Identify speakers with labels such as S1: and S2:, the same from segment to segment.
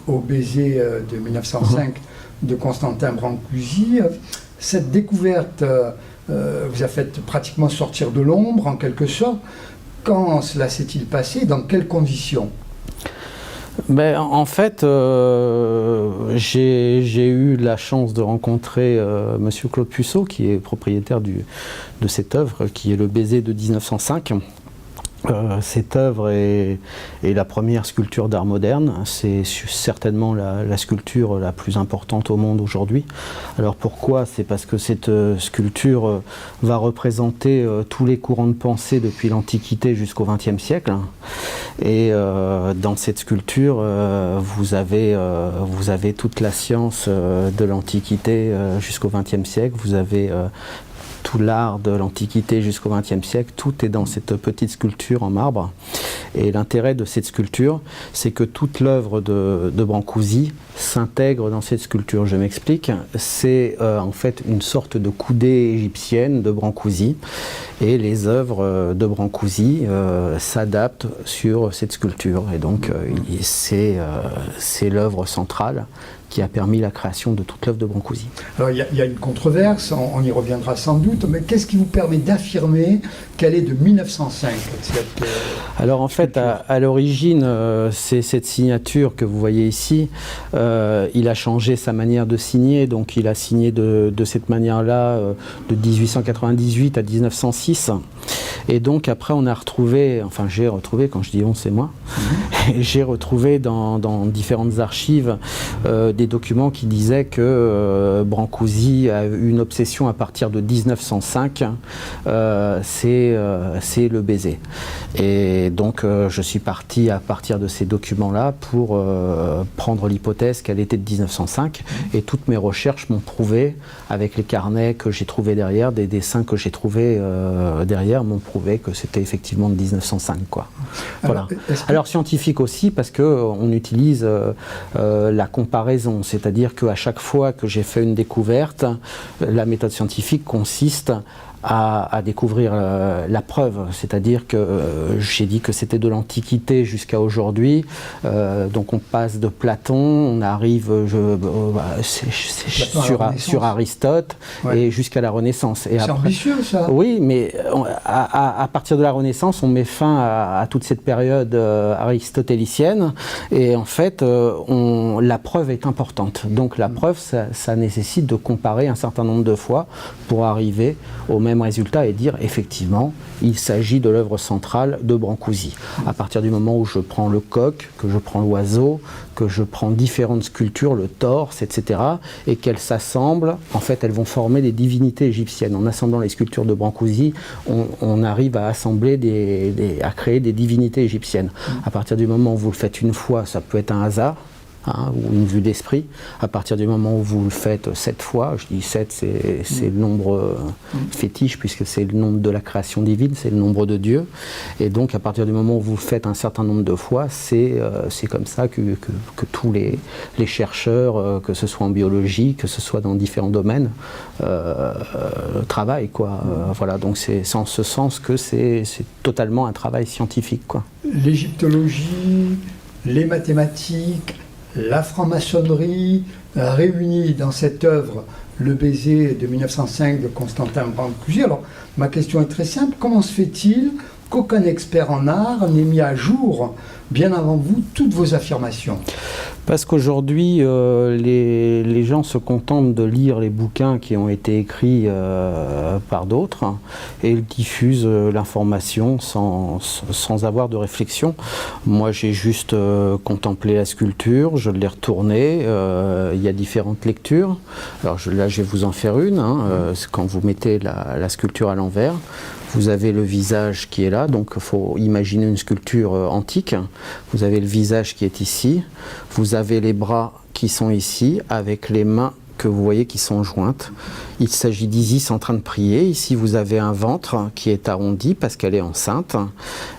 S1: au baiser de 1905 de Constantin Brancusi. Cette découverte vous a fait pratiquement sortir de l'ombre, en quelque sorte. Quand cela s'est-il passé? Dans quelles conditions?
S2: Ben, en fait, j'ai eu la chance de rencontrer Monsieur Claude Puceau, qui est propriétaire de cette œuvre, qui est le baiser de 1905. Cette œuvre est la première sculpture d'art moderne. C'est certainement la sculpture la plus importante au monde aujourd'hui. Alors pourquoi? C'est parce que cette sculpture va représenter tous les courants de pensée depuis l'Antiquité jusqu'au XXe siècle. Et dans cette sculpture, vous avez toute la science de l'Antiquité jusqu'au XXe siècle. Vous avez tout l'art de l'Antiquité jusqu'au XXe siècle, tout est dans cette petite sculpture en marbre. Et l'intérêt de cette sculpture, c'est que toute l'œuvre de Brancusi s'intègre dans cette sculpture. Je m'explique. C'est en fait une sorte de coudée égyptienne de Brancusi. Et les œuvres de Brancusi s'adaptent sur cette sculpture. Et donc, c'est l'œuvre centrale qui a permis la création de toute l'œuvre de Brancusi.
S1: Alors il y a une controverse, on y reviendra sans doute, mais qu'est-ce qui vous permet d'affirmer qu'elle est de 1905 cette
S2: Alors en fait, à l'origine, c'est cette signature que vous voyez ici. Il a changé sa manière de signer, donc il a signé de cette manière-là de 1898 à 1906. Et donc après on a retrouvé, enfin j'ai retrouvé, quand je dis on c'est moi, j'ai retrouvé dans différentes archives des documents qui disaient que Brancusi a eu une obsession à partir de 1905, c'est le baiser. Et donc je suis parti à partir de ces documents-là pour prendre l'hypothèse qu'elle était de 1905, et toutes mes recherches m'ont prouvé, avec les carnets que j'ai trouvés derrière, des dessins que j'ai trouvés derrière, m'ont prouvé que c'était effectivement de 1905, quoi. Voilà. Alors scientifique aussi, parce qu'on utilise la comparaison, c'est-à-dire qu'à chaque fois que j'ai fait une découverte, la méthode scientifique consiste à découvrir la preuve, c'est-à-dire que j'ai dit que c'était de l'Antiquité jusqu'à aujourd'hui, donc on passe de Platon, on arrive sur Aristote, ouais, et jusqu'à la Renaissance.
S1: C'est ambitieux ça.
S2: Oui, mais à partir de la Renaissance, on met fin à toute cette période aristotélicienne, et en fait, la preuve est importante. Donc la preuve, ça nécessite de comparer un certain nombre de fois pour arriver au même résultat et dire effectivement il s'agit de l'œuvre centrale de Brancusi. À partir du moment où je prends le coq, que je prends l'oiseau, que je prends différentes sculptures, le torse, etc., et qu'elles s'assemblent, en fait elles vont former des divinités égyptiennes. En assemblant les sculptures de Brancusi, on arrive à assembler à créer des divinités égyptiennes. À partir du moment où vous le faites une fois, ça peut être un hasard, ou une vue d'esprit. À partir du moment où vous le faites 7 fois, je dis 7, c'est le nombre fétiche, puisque c'est le nombre de la création divine, c'est le nombre de Dieu. Et donc à partir du moment où vous le faites un certain nombre de fois, c'est comme ça que tous les chercheurs, que ce soit en biologie, que ce soit dans différents domaines, travaillent, quoi. Voilà, donc c'est en ce sens que c'est totalement un travail scientifique, quoi.
S1: L'égyptologie, les mathématiques, la franc-maçonnerie réunis dans cette œuvre, le baiser de 1905 de Constantin Brancusi. Alors, ma question est très simple. Comment se fait-il qu'aucun expert en art n'ait mis à jour, bien avant vous, toutes vos affirmations?
S2: Parce qu'aujourd'hui, les gens se contentent de lire les bouquins qui ont été écrits par d'autres, et ils diffusent l'information sans avoir de réflexion. Moi, j'ai juste contemplé la sculpture, je l'ai retournée, il y a différentes lectures. Alors là, je vais vous en faire une. Quand vous mettez la sculpture à l'envers, vous avez le visage qui est là, donc il faut imaginer une sculpture antique. Vous avez le visage qui est ici, vous avez les bras qui sont ici, avec les mains que vous voyez qui sont jointes. Il s'agit d'Isis en train de prier. Ici, vous avez un ventre qui est arrondi parce qu'elle est enceinte.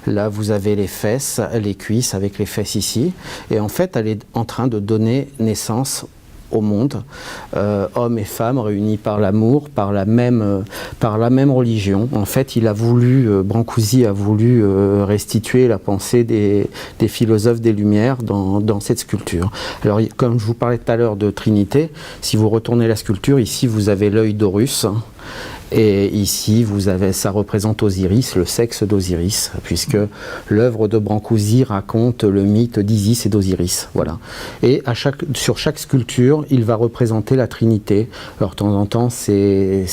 S2: Là, vous avez les fesses, les cuisses avec les fesses ici. Et en fait, elle est en train de donner naissance au monde, hommes et femmes réunis par l'amour, par la même religion. En fait, Brancusi a voulu restituer la pensée des philosophes des Lumières dans cette sculpture. Alors, comme je vous parlais tout à l'heure de Trinité, si vous retournez la sculpture, ici vous avez l'œil d'Horus. Et ici, ça représente Osiris, le sexe d'Osiris, puisque l'œuvre de Brancusi raconte le mythe d'Isis et d'Osiris. Voilà. Et sur chaque sculpture, il va représenter la Trinité. Alors, de temps en temps, c'est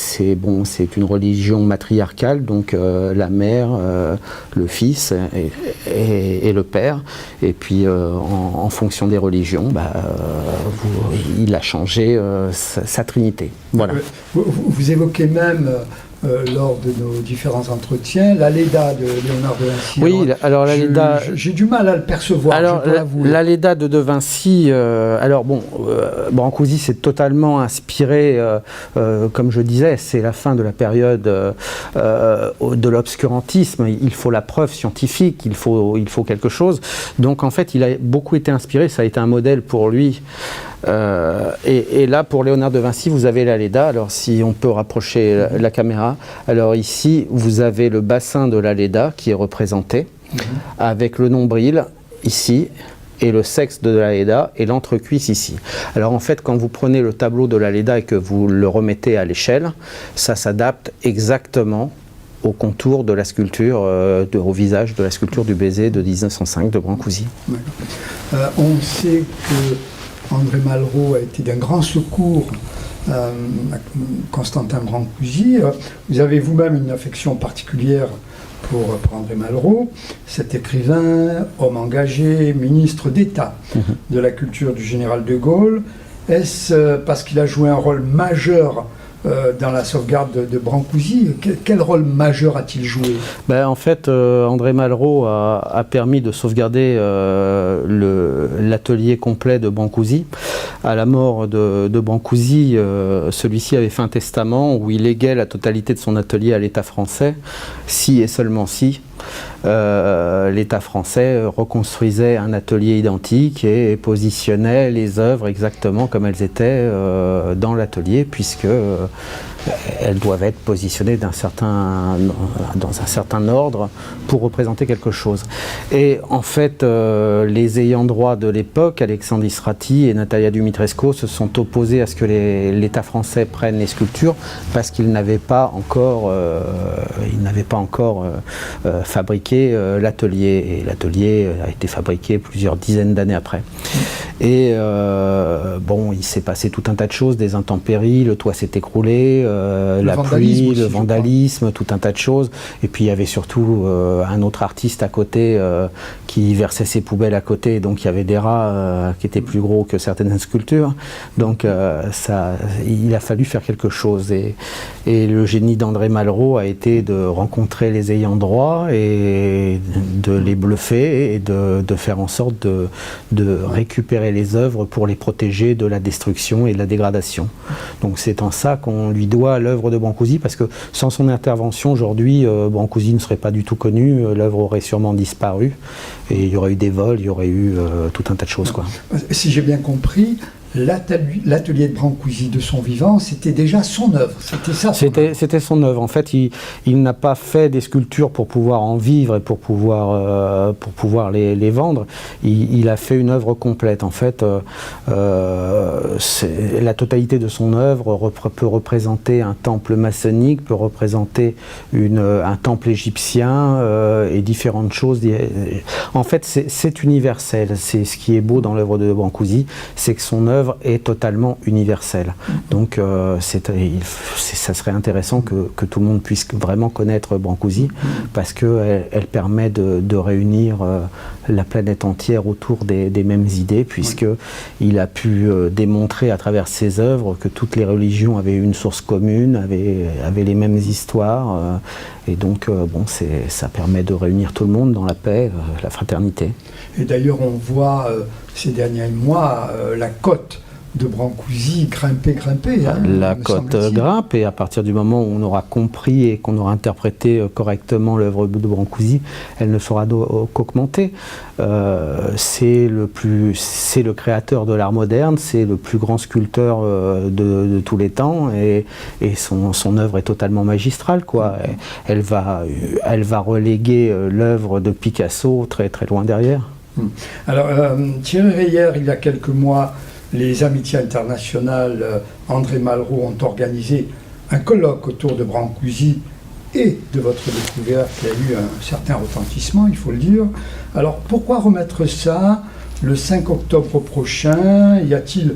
S2: une religion matriarcale, donc la mère, le fils et le père. Et puis, en fonction des religions, il a changé sa Trinité. Voilà.
S1: Vous évoquez même lors de nos différents entretiens la Léda de Léonard de Vinci.
S2: Oui, alors la Léda...
S1: J'ai du mal à le percevoir,
S2: alors,
S1: je dois l'avouer.
S2: La Léda de Vinci, Brancusi s'est totalement inspiré, comme je disais, c'est la fin de la période de l'obscurantisme. Il faut la preuve scientifique, il faut quelque chose. Donc en fait, il a beaucoup été inspiré, ça a été un modèle pour lui. Et là, pour Léonard de Vinci, vous avez la Léda. Alors, si on peut rapprocher la caméra. Alors ici, vous avez le bassin de la Léda qui est représenté, avec le nombril ici, et le sexe de la Léda, et l'entrecuisse ici. Alors en fait, quand vous prenez le tableau de la Léda et que vous le remettez à l'échelle, ça s'adapte exactement au contour de la sculpture, au visage de la sculpture du baiser de 1905 de Brancusi.
S1: On sait que André Malraux a été d'un grand secours à Constantin Brancusi. Vous avez vous-même une affection particulière pour André Malraux, cet écrivain, homme engagé, ministre d'État de la culture du général de Gaulle. Est-ce parce qu'il a joué un rôle majeur dans la sauvegarde de Brancusi? Quel rôle majeur a-t-il joué?
S2: En fait, André Malraux a permis de sauvegarder l'atelier complet de Brancusi. À la mort de Brancusi, celui-ci avait fait un testament où il léguait la totalité de son atelier à l'État français, si et seulement si l'État français reconstruisait un atelier identique et positionnait les œuvres exactement comme elles étaient dans l'atelier, puisque elles doivent être positionnées dans un certain ordre pour représenter quelque chose. Et en fait, les ayants droit de l'époque, Alexandre Ratti et Natalia Dumitrescu, se sont opposés à ce que l'État français prenne les sculptures parce qu'ils n'avaient pas encore, fabriqué l'atelier. Et l'atelier a été fabriqué plusieurs dizaines d'années après. Et il s'est passé tout un tas de choses, des intempéries, le toit s'est écroulé, la pluie, le vandalisme, tout un tas de choses. Et puis il y avait surtout un autre artiste à côté qui versait ses poubelles à côté, donc il y avait des rats qui étaient plus gros que certaines sculptures. Donc il a fallu faire quelque chose. Et le génie d'André Malraux a été de rencontrer les ayants droit et de les bluffer et de faire en sorte de récupérer les œuvres pour les protéger de la destruction et de la dégradation. Donc c'est en ça qu'on lui doit l'œuvre de Brancusi, parce que sans son intervention aujourd'hui, Brancusi ne serait pas du tout connu, l'œuvre aurait sûrement disparu et il y aurait eu des vols, il y aurait eu tout un tas de choses, quoi.
S1: Si j'ai bien compris, l'atelier de Brancusi de son vivant, c'était déjà son œuvre. C'était ça.
S2: C'était son œuvre. En fait, il n'a pas fait des sculptures pour pouvoir en vivre et pour pouvoir les vendre. Il a fait une œuvre complète. En fait, la totalité de son œuvre peut représenter un temple maçonnique, peut représenter un temple égyptien et différentes choses. En fait, c'est universel. C'est ce qui est beau dans l'œuvre de Brancusi, c'est que son œuvre est totalement universelle. Donc ça serait intéressant que tout le monde puisse vraiment connaître Brancusi, parce qu'elle permet de réunir la planète entière autour des mêmes idées, puisqu'il a pu démontrer à travers ses œuvres que toutes les religions avaient une source commune, avaient les mêmes histoires, et donc ça permet de réunir tout le monde dans la paix, la fraternité.
S1: Et d'ailleurs, on voit ces derniers mois la cote de Brancusi grimper. Hein,
S2: la cote grimpe, et à partir du moment où on aura compris et qu'on aura interprété correctement l'œuvre de Brancusi, elle ne fera qu'augmenter. C'est le créateur de l'art moderne, c'est le plus grand sculpteur de tous les temps, et son œuvre est totalement magistrale, quoi. Elle va reléguer l'œuvre de Picasso très très loin derrière.
S1: Alors, Thierry Reyer, il y a quelques mois, les Amitiés internationales André Malraux ont organisé un colloque autour de Brancusi et de votre découverte qui a eu un certain retentissement, il faut le dire. Alors, pourquoi remettre ça le 5 octobre prochain? Y a-t-il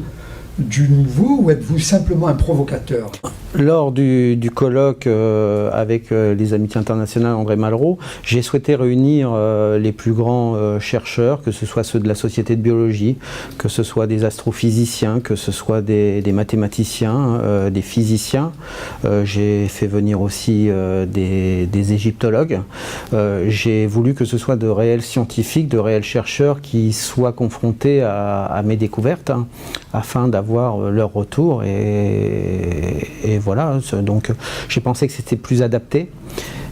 S1: du nouveau ou êtes-vous simplement un provocateur?
S2: Lors du colloque avec les Amitiés internationales André Malraux, j'ai souhaité réunir les plus grands chercheurs, que ce soit ceux de la Société de biologie, que ce soit des astrophysiciens, que ce soit des mathématiciens, des physiciens. J'ai fait venir aussi des égyptologues. J'ai voulu que ce soit de réels scientifiques, de réels chercheurs qui soient confrontés à mes découvertes, hein, afin d'avoir leur retour, et voilà, donc j'ai pensé que c'était plus adapté,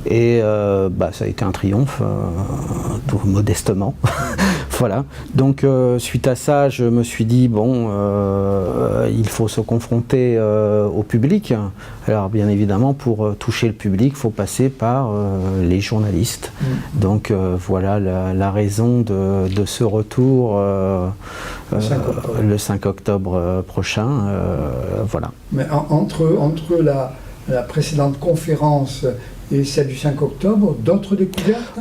S2: et ça a été un triomphe, tout modestement. Voilà, donc suite à ça, je me suis dit, bon, il faut se confronter au public. Alors bien évidemment, pour toucher le public, il faut passer par les journalistes. Donc voilà la raison de ce retour le 5 octobre prochain. Voilà.
S1: Mais entre la précédente conférence et celle du 5 octobre, d'autres découvertes?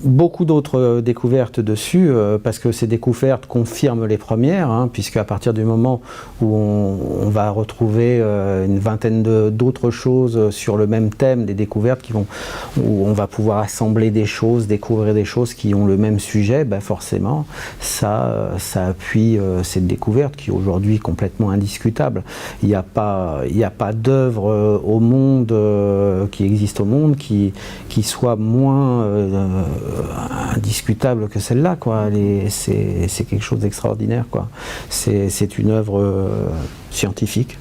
S2: Beaucoup d'autres découvertes dessus, parce que ces découvertes confirment les premières, hein, puisque à partir du moment où on va retrouver une vingtaine d'autres choses sur le même thème, des découvertes où on va pouvoir assembler des choses, découvrir des choses qui ont le même sujet, forcément, ça appuie cette découverte qui est aujourd'hui complètement indiscutable. Il n'y a pas d'œuvre au monde qui existe au monde qui soit moins indiscutable que celle-là, quoi. C'est quelque chose d'extraordinaire, quoi. C'est une œuvre scientifique.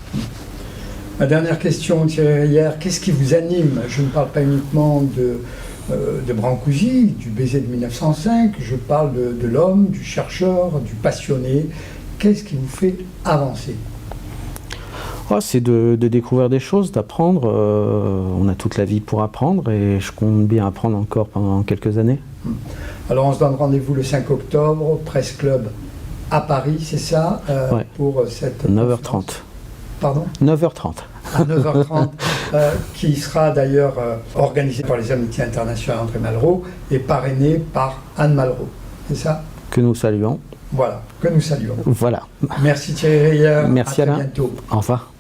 S1: Ma dernière question, Thierry Reyer, qu'est-ce qui vous anime? Je ne parle pas uniquement de Brancusi, du baiser de 1905, je parle de l'homme, du chercheur, du passionné. Qu'est-ce qui vous fait avancer?
S2: C'est de découvrir des choses, d'apprendre. On a toute la vie pour apprendre, et je compte bien apprendre encore pendant quelques années.
S1: Alors on se donne rendez-vous le 5 octobre, Presse Club à Paris, c'est ça,
S2: ouais.
S1: Pour cette
S2: 9h30.
S1: Pardon?
S2: 9h30.
S1: À 9h30, qui sera d'ailleurs organisée par les Amitiés internationales André Malraux et parrainée par Anne Malraux. C'est ça?
S2: Que nous saluons.
S1: Voilà, que nous saluons.
S2: Voilà.
S1: Merci Thierry Reyer.
S2: Merci
S1: à très
S2: Alain.
S1: bientôt.
S2: Au revoir.